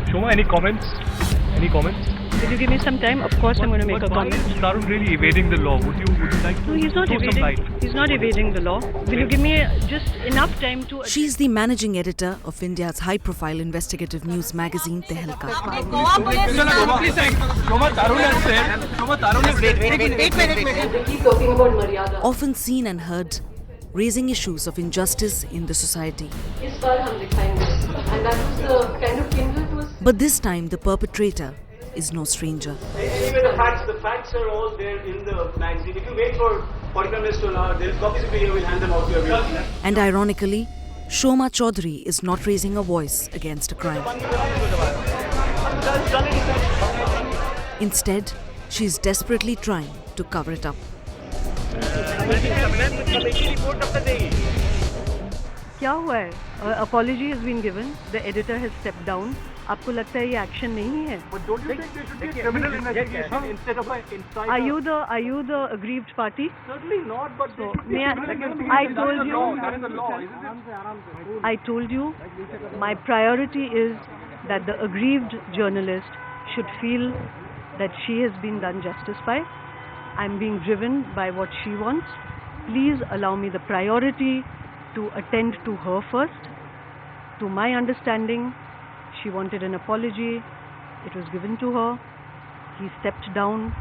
Shoma, any comments? Any comments? Will you give me some time? Of course, I'm going to make a comment. Why is Tarun really evading the law? Would you like to No, he's not throw some light? evading. He's not evading the law. Will you give me just enough time to? She's the managing editor of India's high-profile investigative news magazine Tehelka. Keep talking about Maryada. Often seen and heard, raising issues of injustice in the society. इस बार हम दिखाएंगे. And that was the kind of kindle to us. But this time, the perpetrator is no stranger. Anyway, the facts are all there in the magazine. If you wait for 45 minutes to an hour, there's copies of it here. We'll hand them out to everyone. And ironically, Shoma Chaudhary is not raising a voice against a crime. Instead, she is desperately trying to cover it up. क्या हुआ है? Apology has been given. The editor has stepped down. आपको लगता है ये action नहीं है? But don't you think there should be a criminal investigation instead of an insider? Are you the aggrieved party? Certainly not, but So, there should be a criminal investigation. I told you. That is the law, isn't it? I told you, my priority is that the aggrieved journalist should feel that she has been done justice by. I'm being driven by what she wants. Please allow me the priority to attend to her first. To my understanding, she wanted an apology. It was given to her. He stepped down,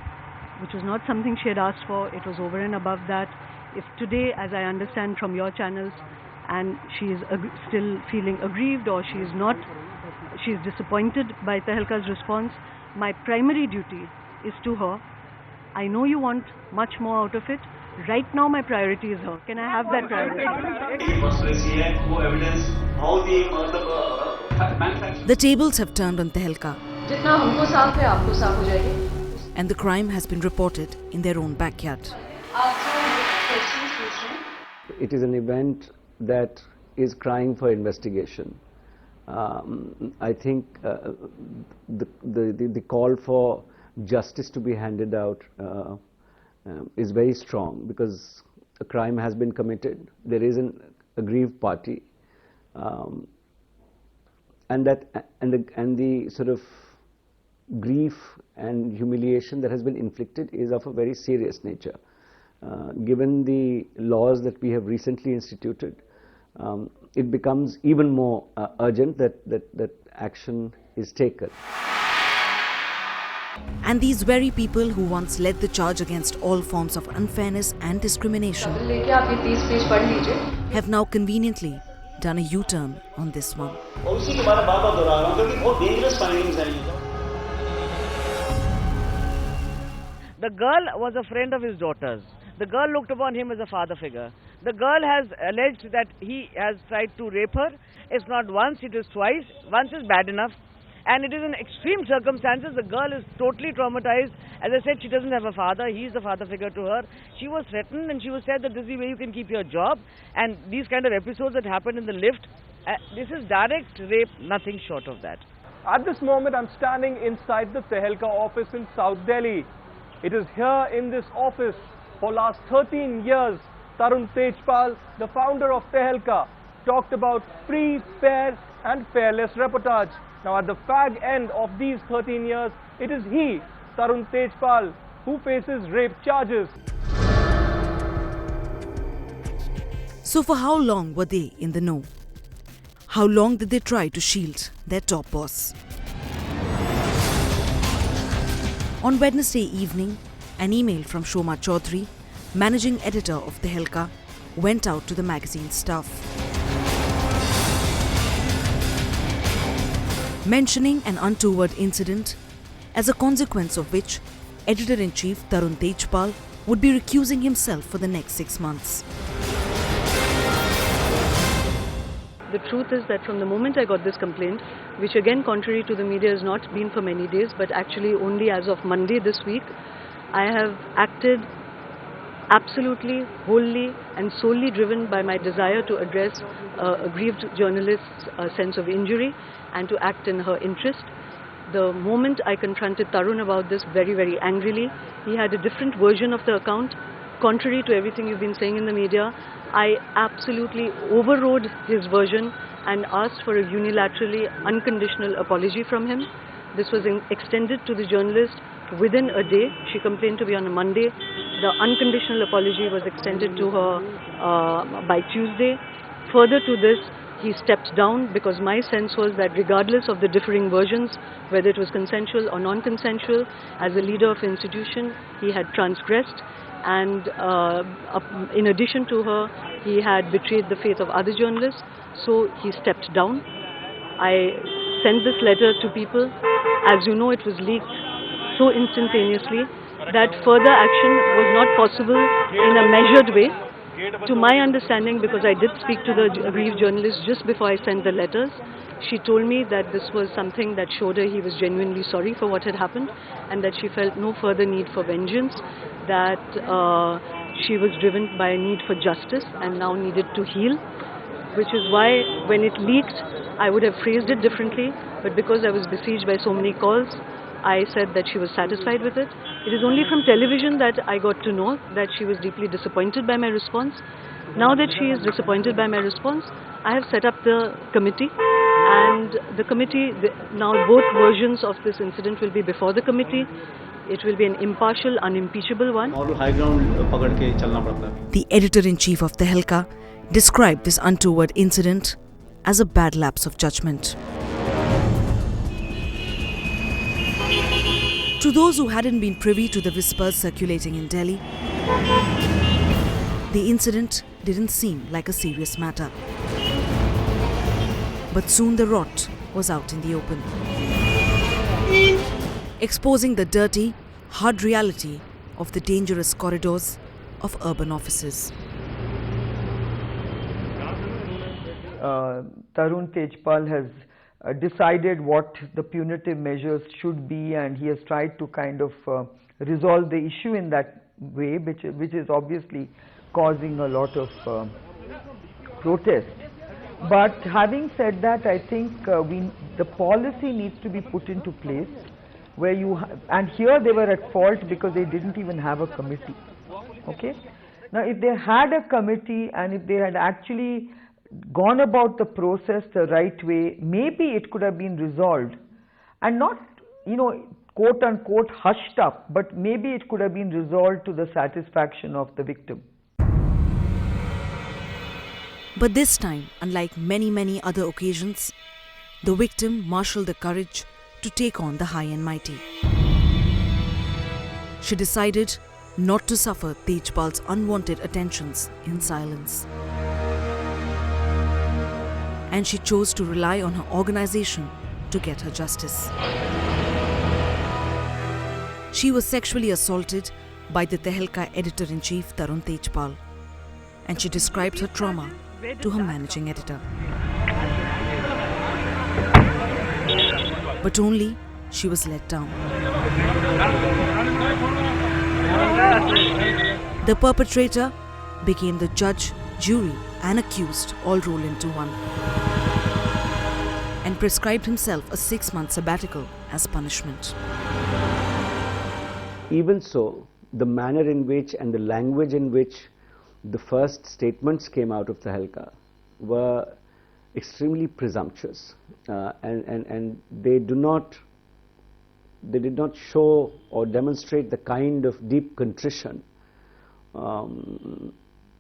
which was not something she had asked for. It was over and above that. If today, as I understand from your channels, and she is still feeling aggrieved or she is disappointed by Tehelka's response, my primary duty is to her. I know you want much more out of it. Right now my priority is her. Can I have that priority? The tables have turned on Tehelka, and the crime has been reported in their own backyard. It is an event that is crying for investigation. I think the call for justice to be handed out is very strong, because a crime has been committed. There is an aggrieved party, and the sort of grief and humiliation that has been inflicted is of a very serious nature. Given the laws that we have recently instituted, it becomes even more urgent that action is taken. And these very people who once led the charge against all forms of unfairness and discrimination have now conveniently done a U-turn on this one. The girl was a friend of his daughter's. The girl looked upon him as a father figure. The girl has alleged that he has tried to rape her. It's not once, it is twice. Once is bad enough. And it is in extreme circumstances. The girl is totally traumatized. As I said, she doesn't have a father. He is the father figure to her. She was threatened and she was said that this is the way you can keep your job. And these kind of episodes that happened in the lift, this is direct rape, nothing short of that. At this moment, I'm standing inside the Tehelka office in South Delhi. It is here in this office for last 13 years, Traun Tejpal, the founder of Tehelka, talked about free, fair and fearless reportage. Now at the fag end of these 13 years, it is he, Traun Tejpal, who faces rape charges. So for how long were they in the know? How long did they try to shield their top boss? On Wednesday evening, an email from Shoma Chaudhary, managing editor of Tehelka, went out to the magazine staff, mentioning an untoward incident, as a consequence of which editor-in-chief Traun Tejpal would be recusing himself for the next 6 months. The truth is that from the moment I got this complaint, which again contrary to the media has not been for many days, but actually only as of Monday this week, I have acted absolutely, wholly and solely driven by my desire to address a aggrieved journalist's sense of injury and to act in her interest. The moment I confronted Tarun about this very, very angrily, he had a different version of the account. Contrary to everything you've been saying in the media, I absolutely overrode his version and asked for a unilaterally unconditional apology from him. This was extended to the journalist within a day. She complained to me on a Monday. The unconditional apology was extended to her by Tuesday. Further to this, he stepped down because my sense was that regardless of the differing versions, whether it was consensual or non-consensual, as a leader of institution, he had transgressed, and in addition to her, he had betrayed the faith of other journalists, so he stepped down. I sent this letter to people. As you know, it was leaked so instantaneously that further action was not possible in a measured way. To my understanding, because I did speak to the aggrieved journalist just before I sent the letters, she told me that this was something that showed her he was genuinely sorry for what had happened, and that she felt no further need for vengeance, that she was driven by a need for justice and now needed to heal, which is why when it leaked, I would have phrased it differently, but because I was besieged by so many calls, I said that she was satisfied with it. It is only from television that I got to know that she was deeply disappointed by my response. Now that she is disappointed by my response, I have set up the committee, and the committee, now both versions of this incident will be before the committee. It will be an impartial, unimpeachable one. The editor-in-chief of Tehelka described this untoward incident as a bad lapse of judgment. To those who hadn't been privy to the whispers circulating in Delhi, the incident didn't seem like a serious matter. But soon the rot was out in the open, exposing the dirty, hard reality of the dangerous corridors of urban offices. Traun Tejpal has decided what the punitive measures should be, and he has tried to kind of resolve the issue in that way, which is obviously causing a lot of protest. But having said that, I think the policy needs to be put into place where and here they were at fault because they didn't even have a committee. Okay? Now if they had a committee and if they had actually gone about the process the right way, maybe it could have been resolved, and not, quote unquote hushed up, but maybe it could have been resolved to the satisfaction of the victim. But this time, unlike many other occasions, the victim marshaled the courage to take on the high and mighty. She decided not to suffer Tejpal's unwanted attentions in silence. And she chose to rely on her organization to get her justice. She was sexually assaulted by the Tehelka editor-in-chief Traun Tejpal, and she described her trauma to her managing editor. But only she was let down. The perpetrator became the judge, jury, and accused all rolled into one, and prescribed himself a 6-month sabbatical as punishment. Even so, the manner in which and the language in which the first statements came out of Tehelka were extremely presumptuous, and they did not show or demonstrate the kind of deep contrition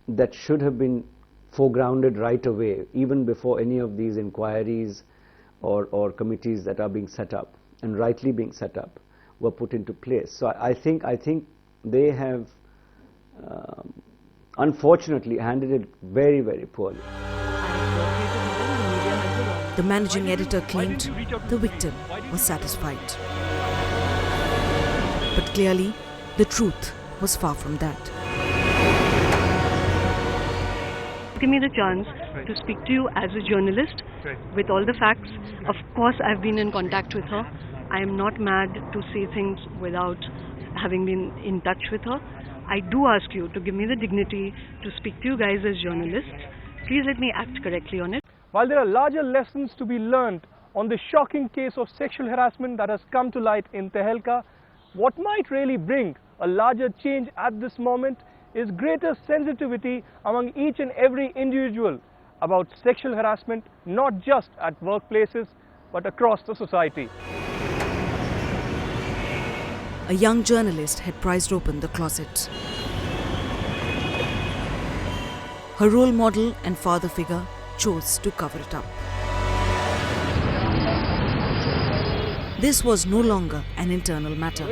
that should have been foregrounded right away, even before any of these inquiries or committees that are being set up and rightly being set up were put into place. So I think they have unfortunately handled it very poorly. The managing editor claimed the victim was satisfied. But clearly, the truth was far from that. Give me the chance to speak to you as a journalist with all the facts. Of course, I've been in contact with her. I am not mad to say things without having been in touch with her. I do ask you to give me the dignity to speak to you guys as journalists. Please let me act correctly on it. While there are larger lessons to be learned on the shocking case of sexual harassment that has come to light in Tehelka, what might really bring a larger change at this moment is greater sensitivity among each and every individual about sexual harassment not just at workplaces but across the society. A young journalist had prized open the closet. Her role model and father figure chose to cover it up. This was no longer an internal matter.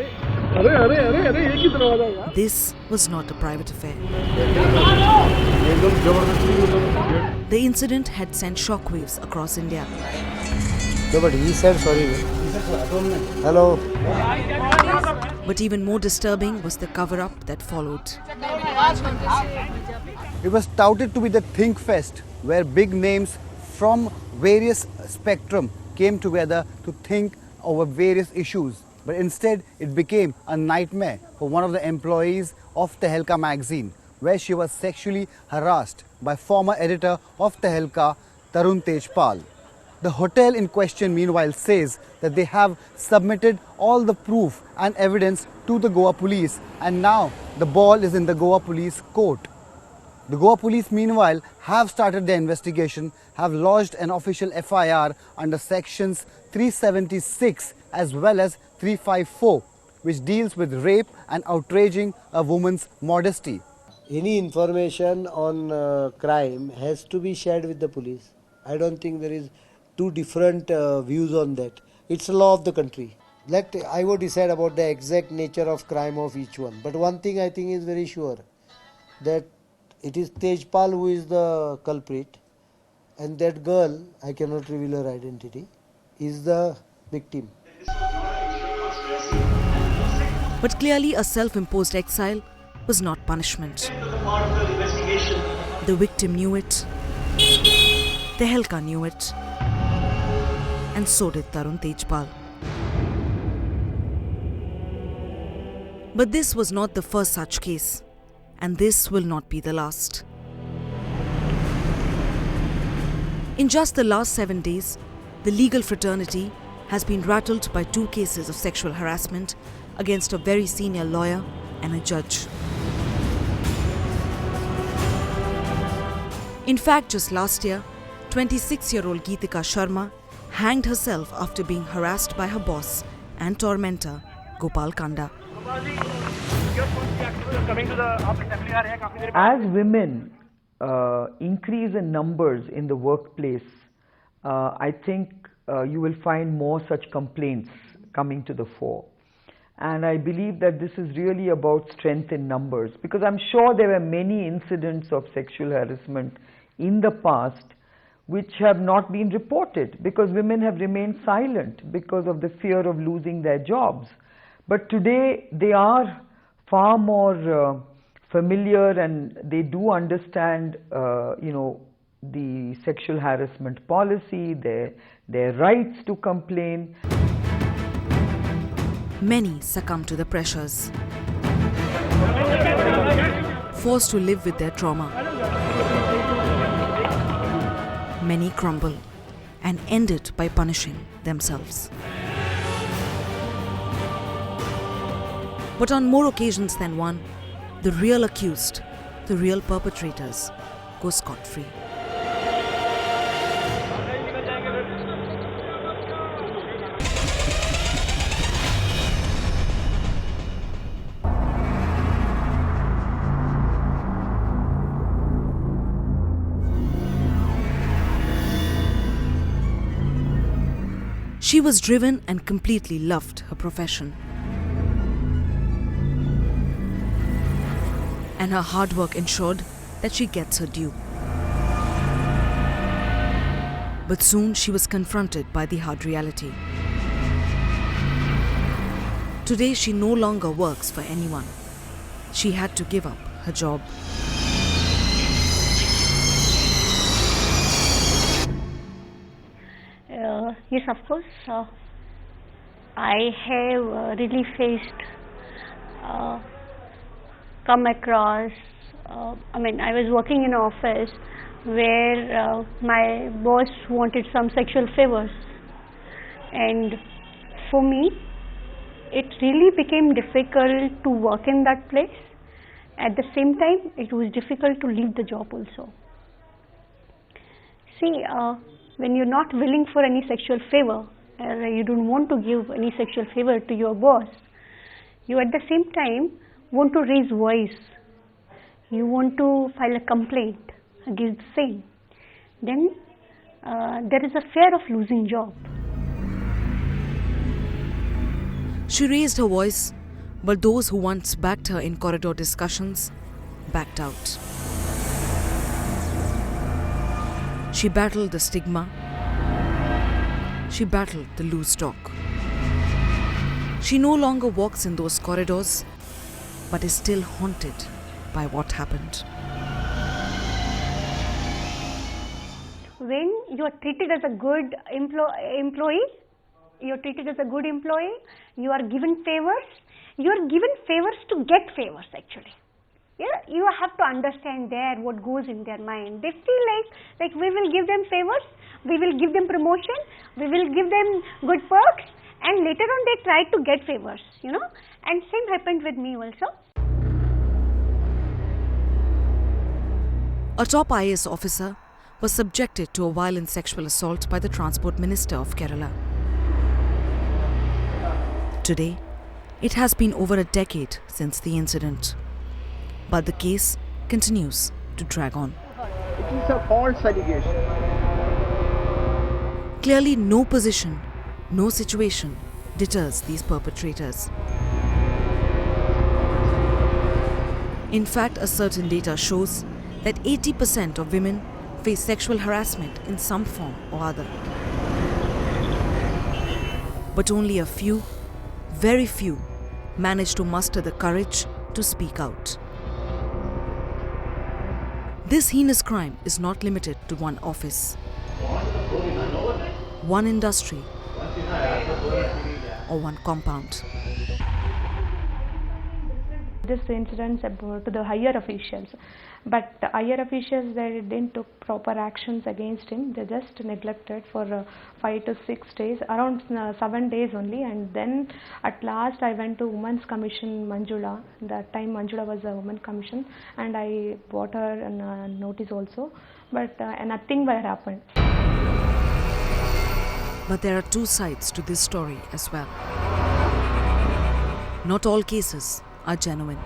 This was not a private affair. The incident had sent shockwaves across India. But he said sorry. Hello. But even more disturbing was the cover-up that followed. It was touted to be the Think Fest, where big names from various spectrum came together to think over various issues. But instead, it became a nightmare for one of the employees of Tehelka magazine, where she was sexually harassed by former editor of Tehelka, Traun Tejpal. The hotel in question, meanwhile, says that they have submitted all the proof and evidence to the Goa police, and now the ball is in the Goa police court. The Goa police, meanwhile, have started their investigation, have lodged an official FIR under sections 376 as well as 354, which deals with rape and outraging a woman's modesty. Any information on crime has to be shared with the police. I don't think there is two different views on that. It's a law of the country. Let IO decide about the exact nature of crime of each one. But one thing I think is very sure, that it is Tejpal who is the culprit, and that girl, I cannot reveal her identity, is the victim. But clearly a self-imposed exile was not punishment. The victim knew it, Tehelka knew it, and so did Traun Tejpal. But this was not the first such case, and this will not be the last. In just the last 7 days, the legal fraternity has been rattled by 2 cases of sexual harassment against a very senior lawyer and a judge. In fact, just last year, 26-year-old Geetika Sharma hanged herself after being harassed by her boss and tormentor, Gopal Kanda. As women increase in numbers in the workplace, I think you will find more such complaints coming to the fore. And I believe that this is really about strength in numbers, because I'm sure there were many incidents of sexual harassment in the past which have not been reported because women have remained silent because of the fear of losing their jobs. But today they are far more familiar, and they do understand, the sexual harassment policy, their rights to complain. Many succumb to the pressures, forced to live with their trauma. Many crumble and end it by punishing themselves. But on more occasions than one, the real accused, the real perpetrators, go scot-free. She was driven and completely loved her profession. And her hard work ensured that she gets her due. But soon she was confronted by the hard reality. Today she no longer works for anyone. She had to give up her job. Yes, of course. I have really faced, come across, I was working in an office where my boss wanted some sexual favors, and for me it really became difficult to work in that place. At the same time, it was difficult to leave the job also. See, when you're not willing for any sexual favor, you don't want to give any sexual favor to your boss, you at the same time want to raise voice, you want to file a complaint against the same, then there is a fear of losing job. She raised her voice, but those who once backed her in corridor discussions backed out. She battled the stigma. She battled the loose talk. She no longer walks in those corridors, but is still haunted by what happened. When you are treated as a good employee, you are treated as a good employee, you are given favors to get favors actually. Yeah, you have to understand there what goes in their mind. They feel like we will give them favors, we will give them promotion, we will give them good perks, and later on they try to get favors, you know. And same happened with me also. A top IAS officer was subjected to a violent sexual assault by the Transport Minister of Kerala. Today, it has been over a decade since the incident, but the case continues to drag on. It is a false allegation. Clearly, no position, no situation deters these perpetrators. In fact, a certain data shows that 80% of women face sexual harassment in some form or other. But only a few, very few, manage to muster the courage to speak out. This heinous crime is not limited to one office, one industry, or one compound. This incident about to the higher officials, but the higher officials, they didn't take proper actions against him. They just neglected for 5 to 6 days, around 7 days only, and then at last I went to Women's Commission Manjula. That time Manjula was a Women's Commission, and I brought her a notice also, but nothing will happen. But there are two sides to this story as well. Not all cases are genuine.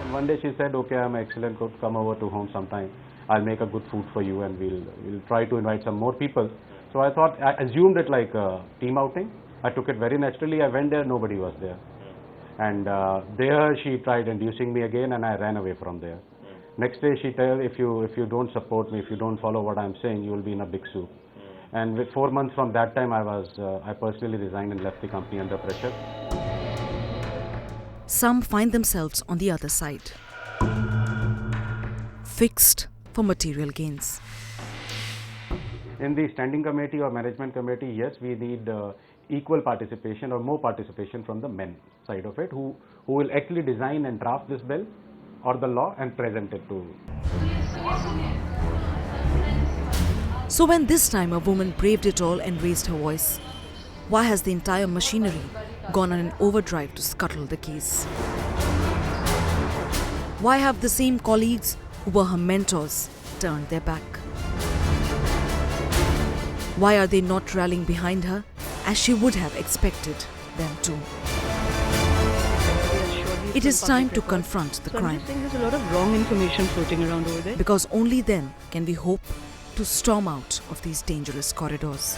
And one day she said, okay, I'm an excellent cook, come over to home sometime. I'll make a good food for you and we'll try to invite some more people. So I thought, I assumed it like a team outing. I took it very naturally. I went there, nobody was there. And there she tried inducing me again and I ran away from there. Next day she told, if you don't support me, if you don't follow what I'm saying, you will be in a big soup. And with 4 months from that time, I personally resigned and left the company under pressure. Some find themselves on the other side, fixed for material gains. In the standing committee or management committee, yes, we need equal participation or more participation from the men side of it, who will actually design and draft this bill or the law and present it to. So when this time a woman braved it all and raised her voice, why has the entire machinery gone on an overdrive to scuttle the case? Why have the same colleagues who were her mentors turned their back? Why are they not rallying behind her as she would have expected them to? It is time to confront the crime. I'm just saying there's a lot of wrong information floating around over there. Because only then can we hope to storm out of these dangerous corridors.